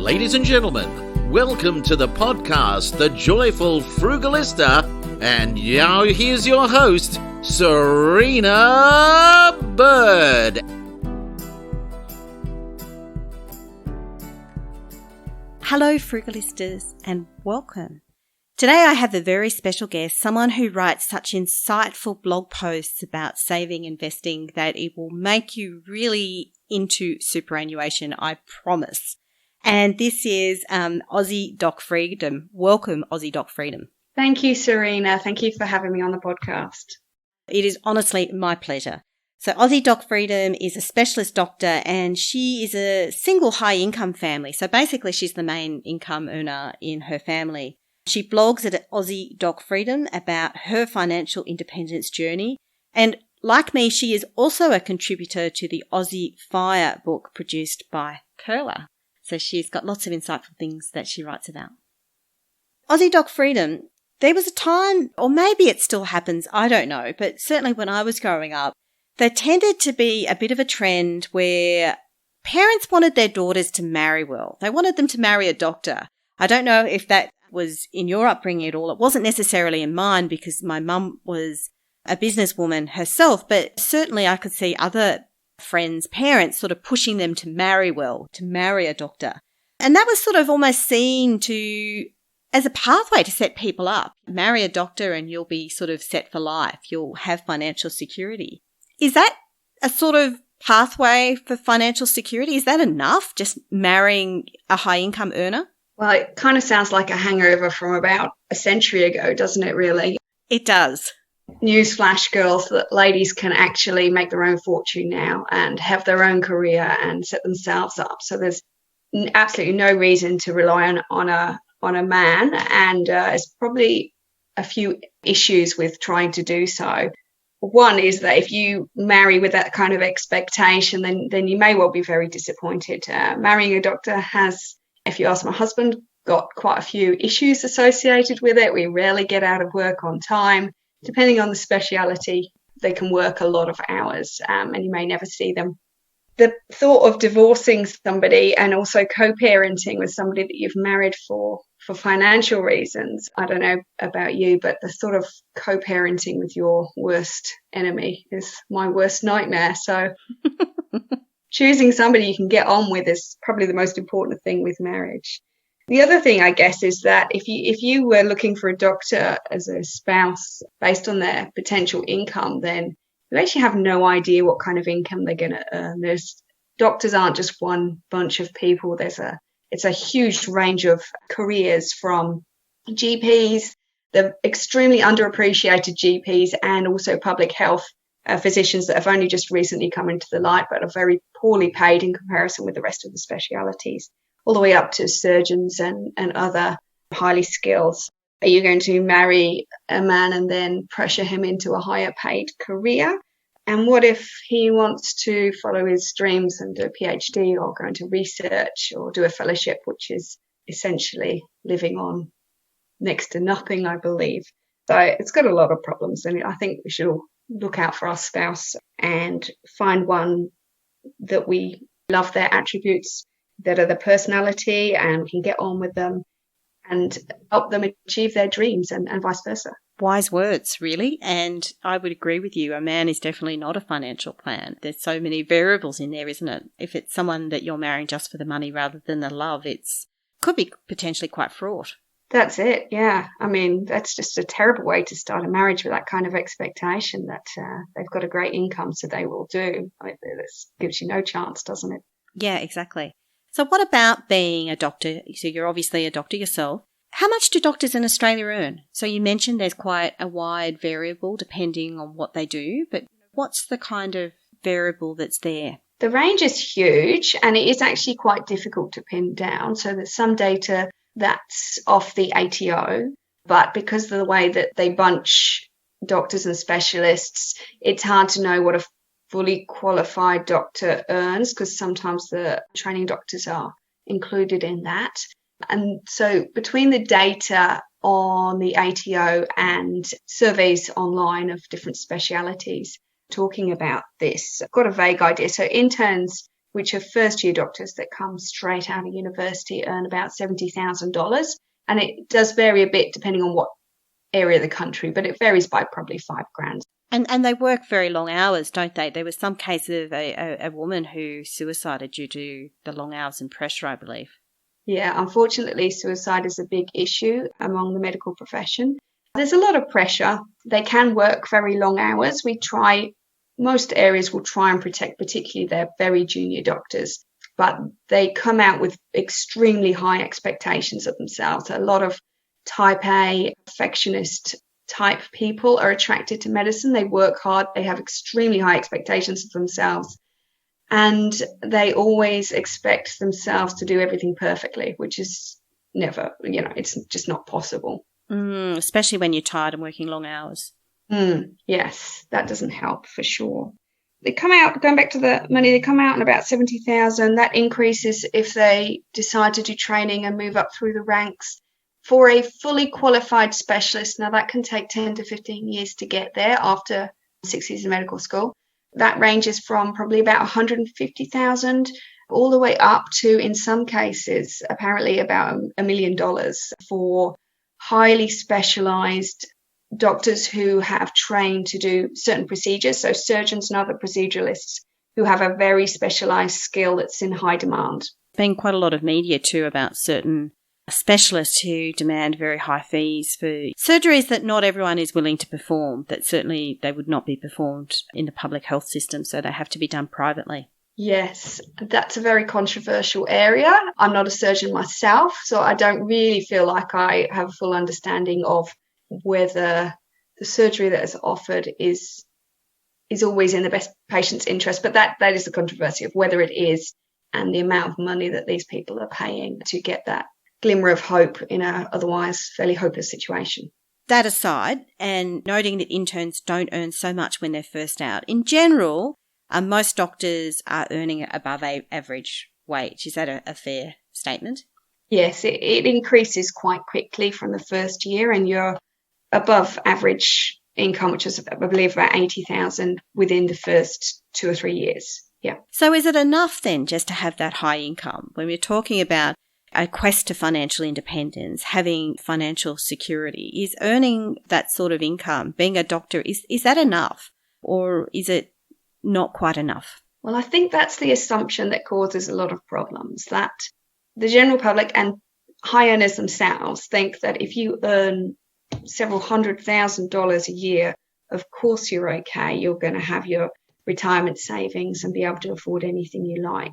Ladies and gentlemen, welcome to the podcast, The Joyful Frugalista, and now here's your host, Serena Bird. Hello, Frugalistas, and welcome. Today I have a very special guest, someone who writes such insightful blog posts about saving, investing, that it will make you really into superannuation, I promise. And this is Aussie Doc Freedom. Welcome, Aussie Doc Freedom. Thank you, Serena. Thank you for having me on the podcast. It is honestly my pleasure. So Aussie Doc Freedom is a specialist doctor and she is a single high-income family. So basically she's the main income earner in her family. She blogs at Aussie Doc Freedom about her financial independence journey. And like me, she is also a contributor to the Aussie F.I.R.E book produced by Curler. So she's got lots of insightful things that she writes about. Aussie Doc Freedom, there was a time, or maybe it still happens, I don't know, but certainly when I was growing up, there tended to be a bit of a trend where parents wanted their daughters to marry well. They wanted them to marry a doctor. I don't know if that was in your upbringing at all. It wasn't necessarily in mine because my mum was a businesswoman herself, but certainly I could see other friends' parents sort of pushing them to marry well, to marry a doctor. And that was sort of almost seen as a pathway to set people up. Marry a doctor and you'll be sort of set for life. You'll have financial security. Is that a sort of pathway for financial security? Is that enough, just marrying a high-income earner? Well, it kind of sounds like a hangover from about a century ago, doesn't it, really? It does. Newsflash, girls, that ladies can actually make their own fortune now and have their own career and set themselves up. So there's absolutely no reason to rely on a man, and there's probably a few issues with trying to do so. One is that if you marry with that kind of expectation, then you may well be very disappointed. Marrying a doctor has, if you ask my husband, got quite a few issues associated with it. We rarely get out of work on time. Depending on the speciality, they can work a lot of hours and you may never see them. The thought of divorcing somebody and also co-parenting with somebody that you've married for financial reasons, I don't know about you, but the thought of co-parenting with your worst enemy is my worst nightmare. So choosing somebody you can get on with is probably the most important thing with marriage. The other thing, I guess, is that if you were looking for a doctor as a spouse based on their potential income, then you actually have no idea what kind of income they're going to earn. Doctors aren't just one bunch of people. It's a huge range of careers, from GPs, the extremely underappreciated GPs, and also public health physicians that have only just recently come into the light but are very poorly paid in comparison with the rest of the specialities, all the way up to surgeons and other highly skilled. Are you going to marry a man and then pressure him into a higher paid career? And what if he wants to follow his dreams and do a PhD or go into research or do a fellowship, which is essentially living on next to nothing, I believe. So it's got a lot of problems, and I think we should all look out for our spouse and find one that we love their attributes, that are the personality, and we can get on with them and help them achieve their dreams, and vice versa. Wise words, really. And I would agree with you. A man is definitely not a financial plan. There's so many variables in there, isn't it? If it's someone that you're marrying just for the money rather than the love, could be potentially quite fraught. That's it, yeah. I mean, that's just a terrible way to start a marriage, with that kind of expectation that they've got a great income, so they will do. This gives you no chance, doesn't it? Yeah, exactly. So what about being a doctor? So you're obviously a doctor yourself. How much do doctors in Australia earn? So you mentioned there's quite a wide variable depending on what they do, but what's the kind of variable that's there? The range is huge, and it is actually quite difficult to pin down. So there's some data that's off the ATO, but because of the way that they bunch doctors and specialists, it's hard to know what a fully qualified doctor earns, because sometimes the training doctors are included in that. And so between the data on the ATO and surveys online of different specialities talking about this, I've got a vague idea. So interns which are first-year doctors that come straight out of university, earn about $70,000. And it does vary a bit depending on what area of the country, but it varies by probably $5,000. And they work very long hours, don't they? There was some case of a woman who suicided due to the long hours and pressure, I believe. Yeah, unfortunately, suicide is a big issue among the medical profession. There's a lot of pressure. They can work very long hours. Most areas will try and protect particularly their very junior doctors, but they come out with extremely high expectations of themselves. A lot of type A, perfectionist type people are attracted to medicine. They work hard. They have extremely high expectations of themselves. And they always expect themselves to do everything perfectly, which is never, it's just not possible. Especially when you're tired and working long hours. Yes, that doesn't help for sure. They come out, going back to the money, they come out in about 70,000. That increases if they decide to do training and move up through the ranks. For a fully qualified specialist, now that can take 10 to 15 years to get there after 6 years of medical school. That ranges from probably about 150,000 all the way up to, in some cases, apparently about $1 million for highly specialized doctors who have trained to do certain procedures. So surgeons and other proceduralists who have a very specialized skill that's in high demand. There's been quite a lot of media too about certain specialists who demand very high fees for surgeries that not everyone is willing to perform, that certainly they would not be performed in the public health system, so they have to be done privately. Yes, that's a very controversial area. I'm not a surgeon myself, so I don't really feel like I have a full understanding of whether the surgery that is offered is always in the best patient's interest. But that is the controversy of whether it is, and the amount of money that these people are paying to get that glimmer of hope in a otherwise fairly hopeless situation. That aside, and noting that interns don't earn so much when they're first out, in general, most doctors are earning above average wage. Is that a fair statement? Yes, it increases quite quickly from the first year, and you're above average income, which is, I believe, about 80,000 within the first 2 or 3 years. Yeah. So is it enough then just to have that high income? When we're talking about a quest to financial independence, having financial security, is earning that sort of income, being a doctor, is that enough, or is it not quite enough? Well, I think that's the assumption that causes a lot of problems, that the general public and high earners themselves think that if you earn several $100,000 a year, of course you're okay. You're going to have your retirement savings and be able to afford anything you like.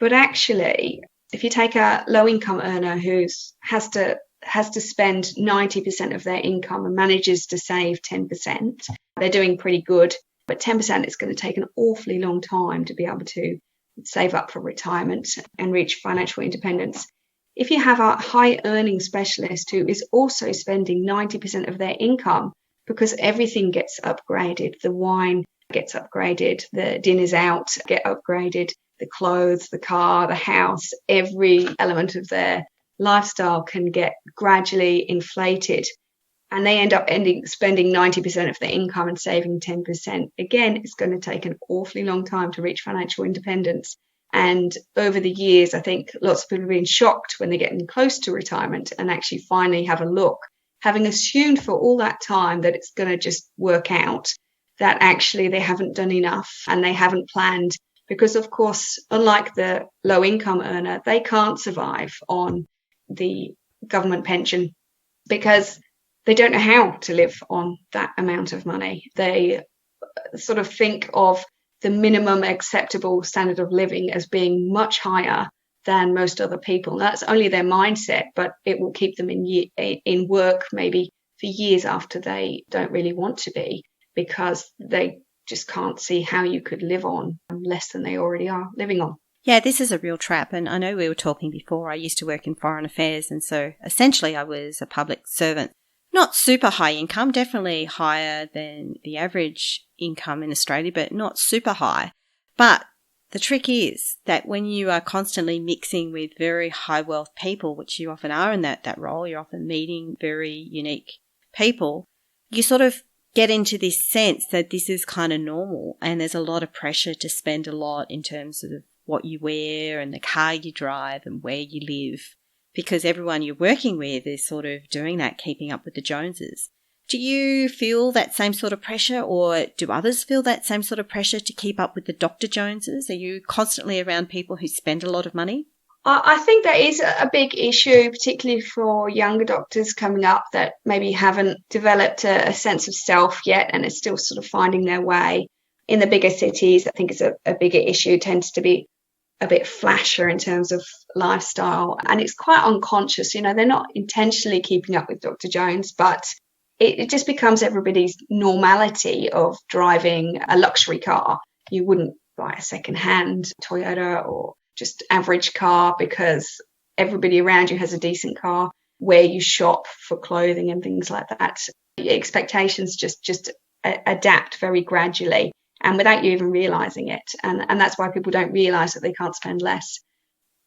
But actually, if you take a low-income earner who has to spend 90% of their income and manages to save 10%, they're doing pretty good. But 10% is going to take an awfully long time to be able to save up for retirement and reach financial independence. If you have a high-earning specialist who is also spending 90% of their income, because everything gets upgraded, the wine gets upgraded, the dinners out get upgraded, the clothes, the car, the house, every element of their lifestyle can get gradually inflated, and they end up spending 90% of their income and saving 10%. Again, it's going to take an awfully long time to reach financial independence. And over the years, I think lots of people have been shocked when they're getting close to retirement and actually finally have a look, having assumed for all that time that it's going to just work out, that actually they haven't done enough and they haven't planned. Because, of course, unlike the low-income earner, they can't survive on the government pension because they don't know how to live on that amount of money. They sort of think of the minimum acceptable standard of living as being much higher than most other people. That's only their mindset, but it will keep them in work maybe for years after they don't really want to be, because they just can't see how you could live on less than they already are living on. Yeah, this is a real trap. And I know we were talking before, I used to work in foreign affairs, and so essentially I was a public servant. Not super high income, definitely higher than the average income in Australia, but not super high. But the trick is that when you are constantly mixing with very high wealth people, which you often are in that role, you're often meeting very unique people, you sort of get into this sense that this is kind of normal and there's a lot of pressure to spend a lot in terms of what you wear and the car you drive and where you live, because everyone you're working with is sort of doing that, keeping up with the Joneses. Do you feel that same sort of pressure, or do others feel that same sort of pressure to keep up with the Dr. Joneses? Are you constantly around people who spend a lot of money? I think that is a big issue, particularly for younger doctors coming up that maybe haven't developed a sense of self yet and are still sort of finding their way. In the bigger cities, I think it's a bigger issue. It tends to be a bit flasher in terms of lifestyle, and it's quite unconscious. They're not intentionally keeping up with Dr. Jones, but it just becomes everybody's normality of driving a luxury car. You wouldn't buy a second-hand Toyota or just average car because everybody around you has a decent car. Where you shop for clothing and things like that, expectations just adapt very gradually and without you even realizing it. And that's why people don't realize that they can't spend less.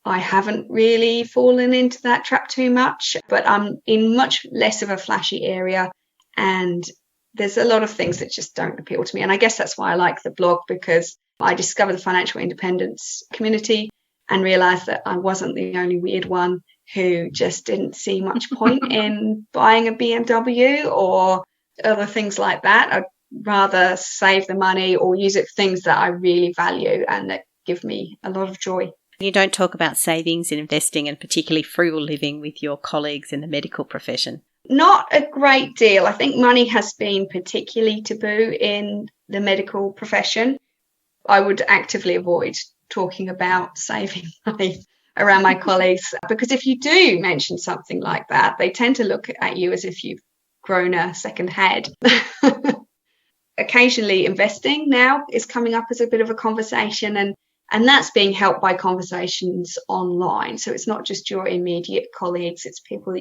I haven't really fallen into that trap too much, but I'm in much less of a flashy area, and there's a lot of things that just don't appeal to me. And I guess that's why I like the blog, because I discovered the financial independence community and realized that I wasn't the only weird one who just didn't see much point in buying a BMW or other things like that. I'd rather save the money or use it for things that I really value and that give me a lot of joy. You don't talk about savings and investing and particularly frugal living with your colleagues in the medical profession. Not a great deal. I think money has been particularly taboo in the medical profession. I would actively avoid talking about saving money around my colleagues, because if you do mention something like that, they tend to look at you as if you've grown a second head. Occasionally investing now is coming up as a bit of a conversation, and that's being helped by conversations online. So it's not just your immediate colleagues, it's people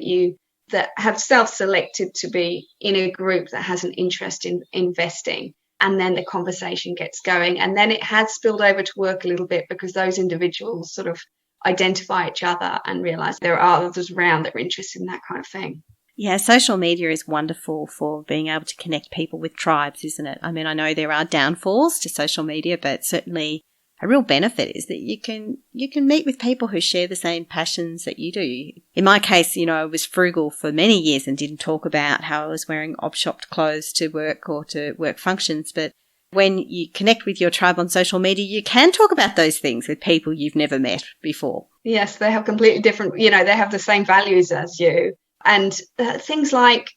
that have self-selected to be in a group that has an interest in investing. And then the conversation gets going. And then it has spilled over to work a little bit, because those individuals sort of identify each other and realize there are others around that are interested in that kind of thing. Yeah, social media is wonderful for being able to connect people with tribes, isn't it? I mean, I know there are downfalls to social media, but certainly a real benefit is that you can meet with people who share the same passions that you do. In my case, I was frugal for many years and didn't talk about how I was wearing op-shopped clothes to work or to work functions. But when you connect with your tribe on social media, you can talk about those things with people you've never met before. Yes, they have completely different, they have the same values as you. And things like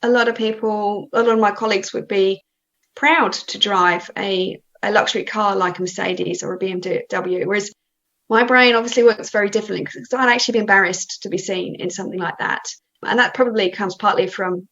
a lot of my colleagues would be proud to drive a luxury car like a Mercedes or a BMW, whereas my brain obviously works very differently, because I'd actually be embarrassed to be seen in something like that. And that probably comes partly from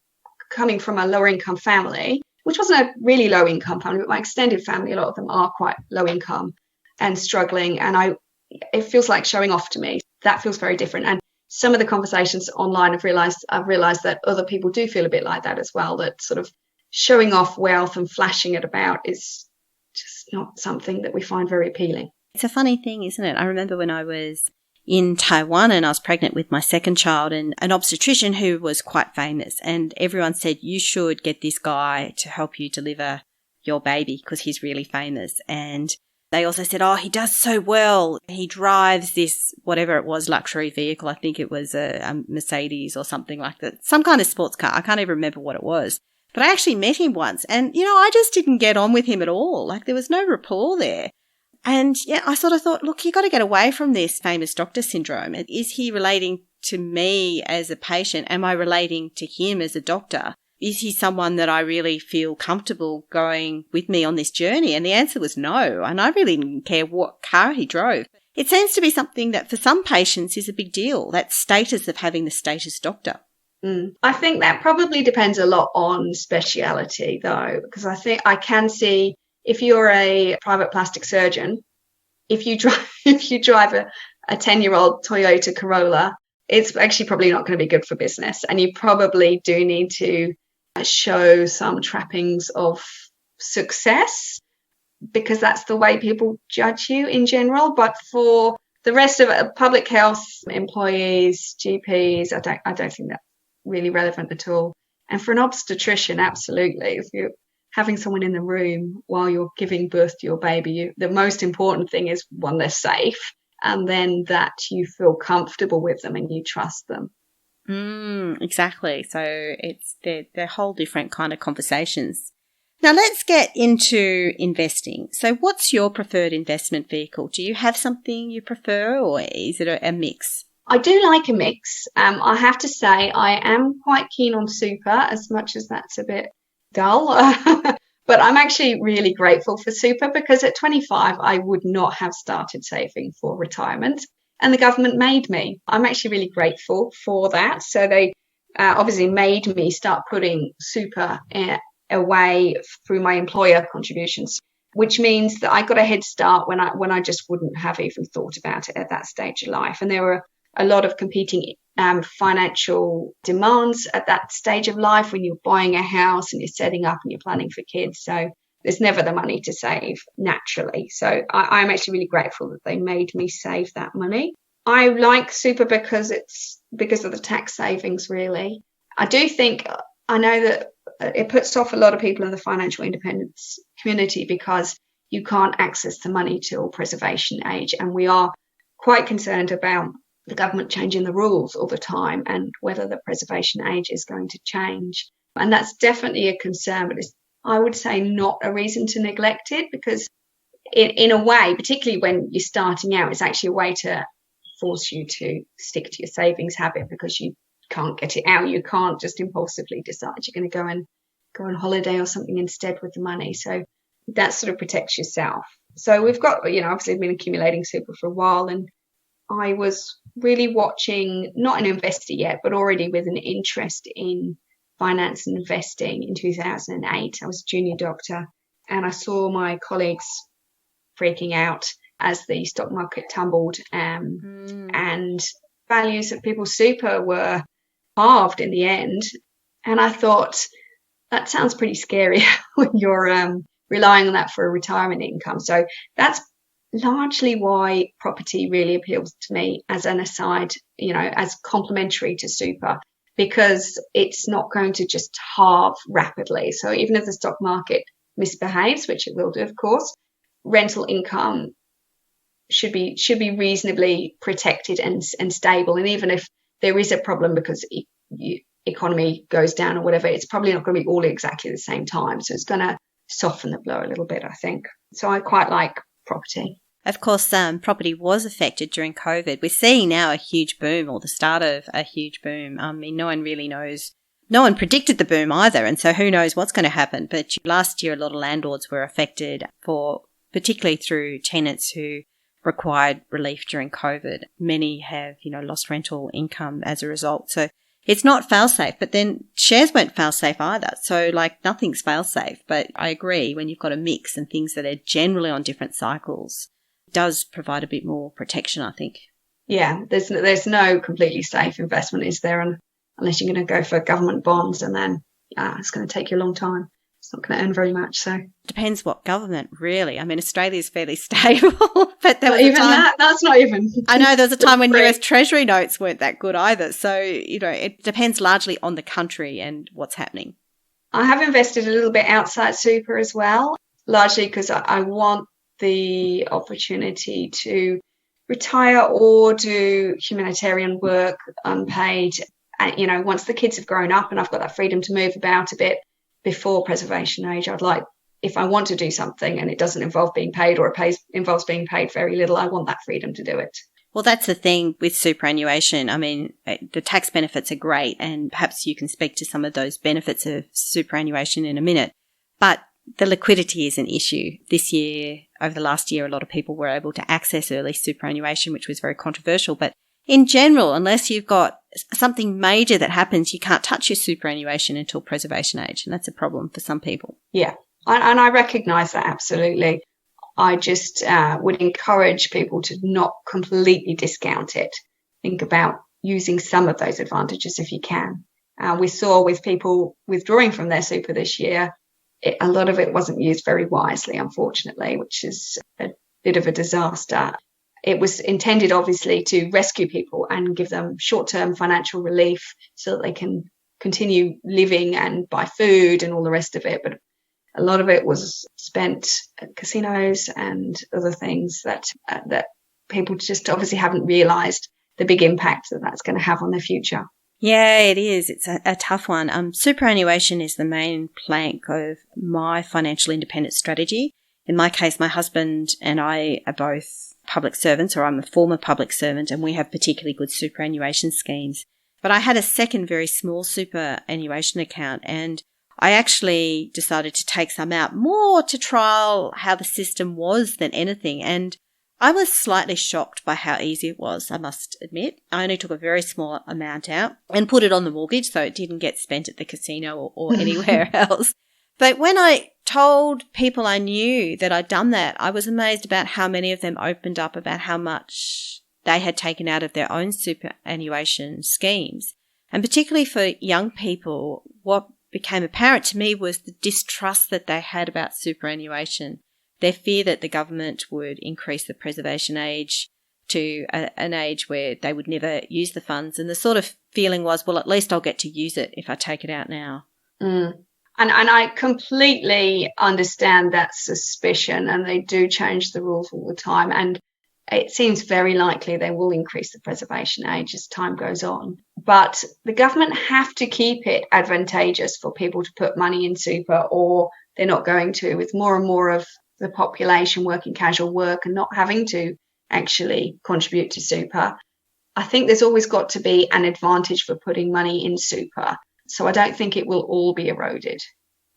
coming from a lower income family, which wasn't a really low income family, but my extended family, a lot of them are quite low income and struggling. And it feels like showing off to me. That feels very different. And some of the conversations online I've realized that other people do feel a bit like that as well, that sort of showing off wealth and flashing it about is just not something that we find very appealing. It's a funny thing, isn't it? I remember when I was in Taiwan and I was pregnant with my second child, and an obstetrician who was quite famous, and everyone said, you should get this guy to help you deliver your baby because he's really famous. And they also said, he does so well. He drives this, whatever it was, luxury vehicle. I think it was a Mercedes or something like that. Some kind of sports car. I can't even remember what it was. But I actually met him once, and, I just didn't get on with him at all. Like, there was no rapport there. And yeah, I sort of thought, look, you got to get away from this famous doctor syndrome. Is he relating to me as a patient? Am I relating to him as a doctor? Is he someone that I really feel comfortable going with me on this journey? And the answer was no. And I really didn't care what car he drove. It seems to be something that for some patients is a big deal, that status of having the status doctor. I think that probably depends a lot on speciality, though, because I think I can see if you're a private plastic surgeon, if you drive a 10-year-old Toyota Corolla, it's actually probably not going to be good for business. And you probably do need to show some trappings of success, because that's the way people judge you in general. But for the rest of public health employees, GPs, I don't think that's really relevant at all. And for an obstetrician, absolutely. If you're having someone in the room while you're giving birth to your baby, the most important thing is, one, they're safe, and then that you feel comfortable with them and you trust them. Exactly. So they're whole different kind of conversations. Now let's get into investing. So what's your preferred investment vehicle? Do you have something you prefer, or is it a mix? I do like a mix. I have to say I am quite keen on super, as much as that's a bit dull. But I'm actually really grateful for super, because at 25 I would not have started saving for retirement, and the government made me. I'm actually really grateful for that. So they obviously made me start putting super away through my employer contributions, which means that I got a head start when I just wouldn't have even thought about it at that stage of life. And there were a lot of competing financial demands at that stage of life when you're buying a house and you're setting up and you're planning for kids. So there's never the money to save naturally. So I'm actually really grateful that they made me save that money. I like super because of the tax savings, really. I do think, I know that it puts off a lot of people in the financial independence community because you can't access the money till preservation age. And we are quite concerned about the government changing the rules all the time and whether the preservation age is going to change. And that's definitely a concern, but it's, I would say, not a reason to neglect it, because in a way, particularly when you're starting out, it's actually a way to force you to stick to your savings habit, because you can't get it out. You can't just impulsively decide you're going to go on holiday or something instead with the money. So that sort of protects yourself. So we've got, obviously I've been accumulating super for a while, and I was really watching, not an investor yet, but already with an interest in finance and investing in 2008. I was a junior doctor, and I saw my colleagues freaking out as the stock market tumbled, and values of people's super were halved in the end. And I thought, that sounds pretty scary when you're relying on that for a retirement income. So that's largely why property really appeals to me as an aside, as complementary to super, because it's not going to just halve rapidly. So even if the stock market misbehaves, which it will do, of course, rental income should be reasonably protected and stable. And even if there is a problem because economy goes down or whatever, it's probably not going to be all exactly the same time. So it's going to soften the blow a little bit, I think. So I quite like property. Of course, property was affected during COVID. We're seeing now a huge boom, or the start of a huge boom. I mean, no one really knows. No one predicted the boom either, and so who knows what's going to happen. But last year, a lot of landlords were affected, particularly through tenants who required relief during COVID. Many have, lost rental income as a result. So it's not fail-safe, but then shares weren't fail-safe either. So nothing's fail-safe. But I agree, when you've got a mix and things that are generally on different cycles, it does provide a bit more protection, I think. Yeah, there's no completely safe investment, is there? Unless you're going to go for government bonds, and then it's going to take you a long time. It's not going to earn very much. So depends what government, really. I mean, Australia is fairly stable, but there was even that's not even. I know there was a time when US Treasury notes weren't that good either. So it depends largely on the country and what's happening. I have invested a little bit outside super as well, largely because I want the opportunity to retire or do humanitarian work unpaid. And once the kids have grown up and I've got that freedom to move about a bit before preservation age, I'd like, if I want to do something and it doesn't involve being paid, or it involves being paid very little, I want that freedom to do it. Well, that's the thing with superannuation. I mean, the tax benefits are great, and perhaps you can speak to some of those benefits of superannuation in a minute. But the liquidity is an issue. This year, over the last year, a lot of people were able to access early superannuation, which was very controversial. But in general, unless you've got something major that happens, you can't touch your superannuation until preservation age. And that's a problem for some people. Yeah, and I recognise that absolutely. I just would encourage people to not completely discount it. Think about using some of those advantages if you can. We saw with people withdrawing from their super this year, a lot of it wasn't used very wisely, unfortunately, which is a bit of a disaster. It was intended, obviously, to rescue people and give them short-term financial relief so that they can continue living and buy food and all the rest of it. But a lot of it was spent at casinos and other things that people just obviously haven't realised the big impact that that's going to have on their future. Yeah, it is. It's a tough one. Superannuation is the main plank of my financial independence strategy. In my case, my husband and I are both public servants, or I'm a former public servant, and we have particularly good superannuation schemes. But I had a second very small superannuation account, and I actually decided to take some out more to trial how the system was than anything. And I was slightly shocked by how easy it was, I must admit. I only took a very small amount out and put it on the mortgage so it didn't get spent at the casino or anywhere else. But when I told people I knew that I'd done that, I was amazed about how many of them opened up about how much they had taken out of their own superannuation schemes. And particularly for young people, what became apparent to me was the distrust that they had about superannuation, their fear that the government would increase the preservation age to an age where they would never use the funds. And the sort of feeling was, well, at least I'll get to use it if I take it out now. And I completely understand that suspicion, and they do change the rules all the time. And it seems very likely they will increase the preservation age as time goes on. But the government have to keep it advantageous for people to put money in super, or they're not going to, with more and more of the population working casual work and not having to actually contribute to super. I think there's always got to be an advantage for putting money in super. So I don't think it will all be eroded.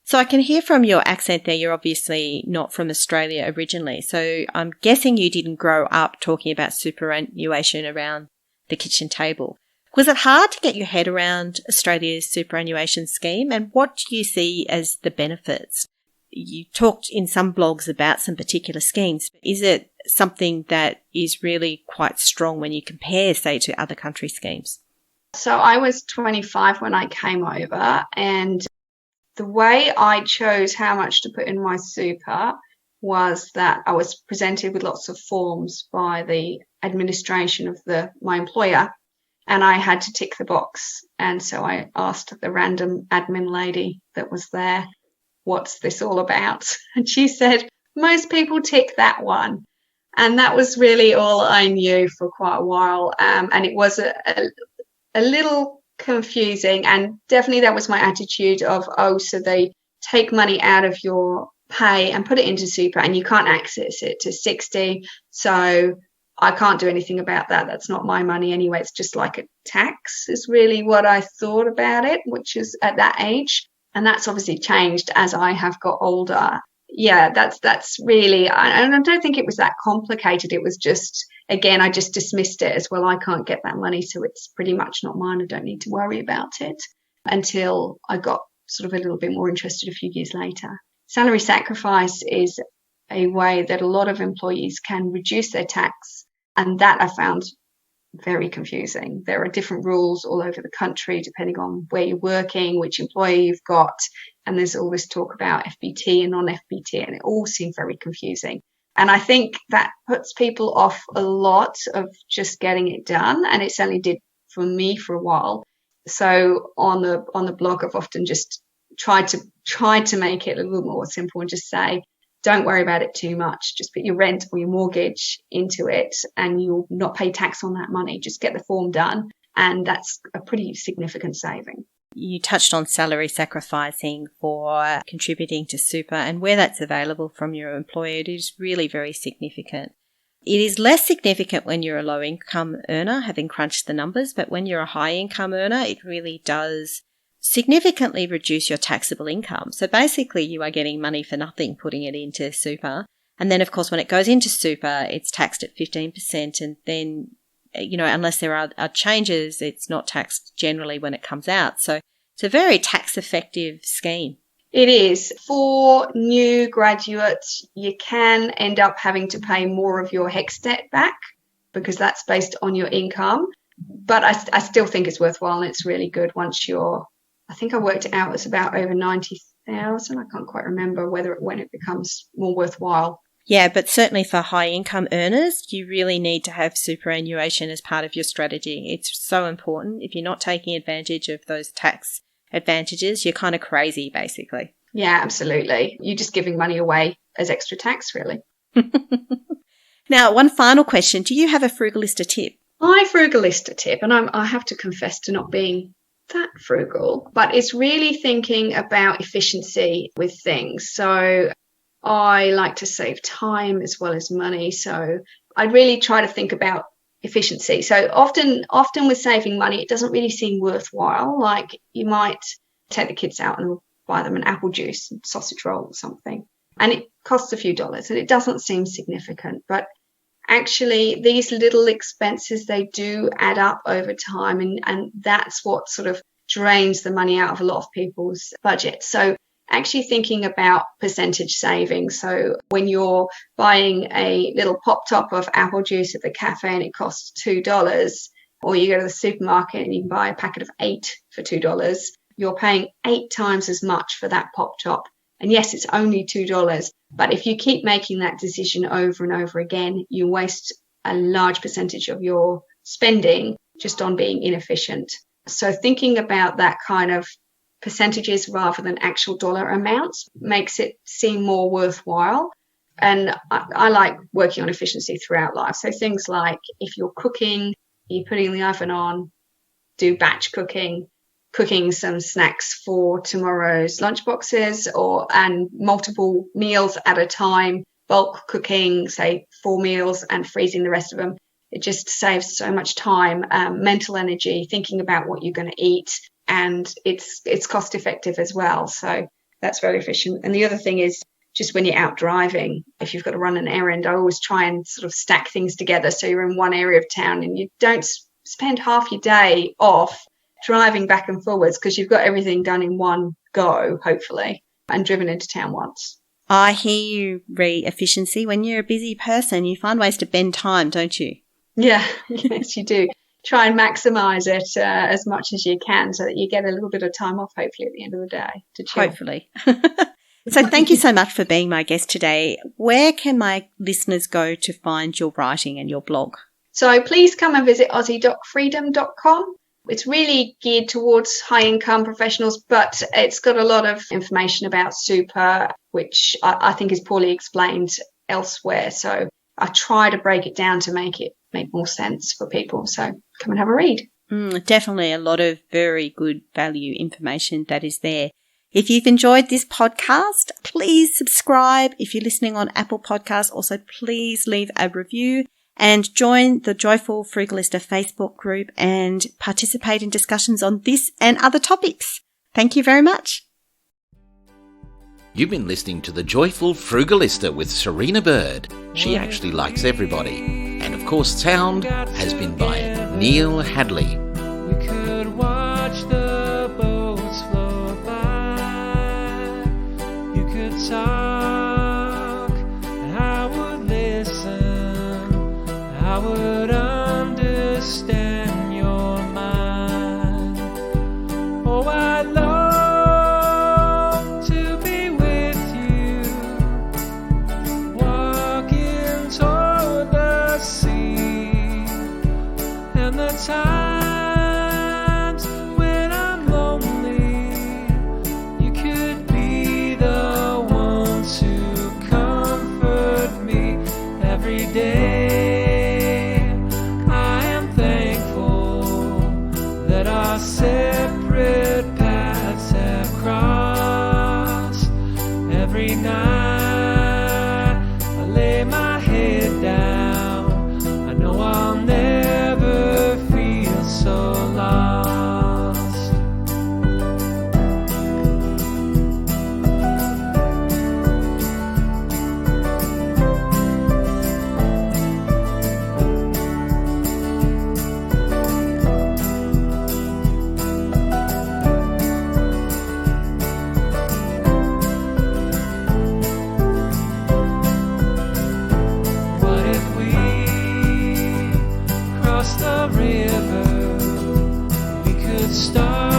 So I can hear from your accent there, you're obviously not from Australia originally. So I'm guessing you didn't grow up talking about superannuation around the kitchen table. Was it hard to get your head around Australia's superannuation scheme, and what do you see as the benefits? You talked in some blogs about some particular schemes. Is it something that is really quite strong when you compare, say, to other country schemes? So I was 25 when I came over, and the way I chose how much to put in my super was that I was presented with lots of forms by the administration of my employer, and I had to tick the box. And so I asked the random admin lady that was there, what's this all about? And she said, most people tick that one. And that was really all I knew for quite a while. And it was a little confusing, and definitely that was my attitude of, so they take money out of your pay and put it into super, and you can't access it to 60, so I can't do anything about that. That's not my money anyway. It's just like a tax is really what I thought about it, which is at that age. And that's obviously changed as I have got older. Yeah, that's really, and I don't think it was that complicated. It was just, again, I just dismissed it as, well, I can't get that money, so it's pretty much not mine. I don't need to worry about it, until I got sort of a little bit more interested a few years later. Salary sacrifice is a way that a lot of employees can reduce their tax, and that I found very confusing. There are different rules all over the country depending on where you're working, which employer you've got, and there's all this talk about FBT and non-FBT, and it all seemed very confusing. And I think that puts people off a lot of just getting it done, and it certainly did for me for a while. So on the blog, I've often just tried to make it a little more simple and just say, don't worry about it too much. Just put your rent or your mortgage into it, and you'll not pay tax on that money. Just get the form done, and that's a pretty significant saving. You touched on salary sacrificing for contributing to super, and where that's available from your employer, it is really very significant. It is less significant when you're a low-income earner, having crunched the numbers, but when you're a high-income earner, it really does significantly reduce your taxable income. So basically you are getting money for nothing putting it into super. And then, of course, when it goes into super, it's taxed at 15%. And then, unless there are changes, it's not taxed generally when it comes out. So it's a very tax-effective scheme. It is. For new graduates, you can end up having to pay more of your HECS debt back because that's based on your income. But I still think it's worthwhile, and it's really good once I think I worked it out, it's about over 90,000. I can't quite remember when it becomes more worthwhile. Yeah, but certainly for high income earners, you really need to have superannuation as part of your strategy. It's so important. If you're not taking advantage of those tax advantages, you're kind of crazy, basically. Yeah, absolutely. You're just giving money away as extra tax, really. Now, one final question. Do you have a Frugalista tip? My Frugalista tip, and I have to confess to not being that frugal, but it's really thinking about efficiency with things. So I like to save time as well as money. So I really try to think about efficiency. So often with saving money, it doesn't really seem worthwhile. Like you might take the kids out and buy them an apple juice and sausage roll or something, and it costs a few dollars and it doesn't seem significant. But actually, these little expenses, they do add up over time, and that's what sort of drains the money out of a lot of people's budget. So actually thinking about percentage savings. So when you're buying a little pop top of apple juice at the cafe and it costs $2, or you go to the supermarket and you can buy a packet of 8 for $2, you're paying 8 times as much for that pop top. And yes, it's only $2, but if you keep making that decision over and over again, you waste a large percentage of your spending just on being inefficient. So thinking about that kind of percentages rather than actual dollar amounts makes it seem more worthwhile. And I like working on efficiency throughout life. So things like if you're cooking, you're putting the oven on, do batch cooking some snacks for tomorrow's lunch boxes, and multiple meals at a time, bulk cooking, say 4 meals and freezing the rest of them. It just saves so much time, mental energy, thinking about what you're going to eat, and it's cost effective as well. So that's very efficient. And the other thing is just when you're out driving, if you've got to run an errand, I always try and sort of stack things together so you're in one area of town and you don't spend half your day off driving back and forwards because you've got everything done in one go, hopefully, and driven into town once. I hear you re efficiency. When you're a busy person, you find ways to bend time, don't you? Yeah, yes, you do. Try and maximise it as much as you can so that you get a little bit of time off, hopefully, at the end of the day to chill. Hopefully. So thank you so much for being my guest today. Where can my listeners go to find your writing and your blog? So please come and visit AussieDocFreedom.com. It's really geared towards high-income professionals, but it's got a lot of information about super, which I think is poorly explained elsewhere. So I try to break it down to make more sense for people. So come and have a read. Definitely a lot of very good value information that is there. If you've enjoyed this podcast, please subscribe. If you're listening on Apple Podcasts, also please leave a review and join the Joyful Frugalista Facebook group and participate in discussions on this and other topics. Thank you very much. You've been listening to the Joyful Frugalista with Serena Bird. She actually likes everybody. And of course, sound has been by Neil Hadley. We could watch the boats float by. You could talk, and I would listen. I would understand your mind. Oh, I long to be with you, walking toward the sea, and the times when I'm lonely, you could be the one to comfort me every day. Our separate paths have crossed. Every night I lay my head down, I know I'll never feel so lost. The river, we could start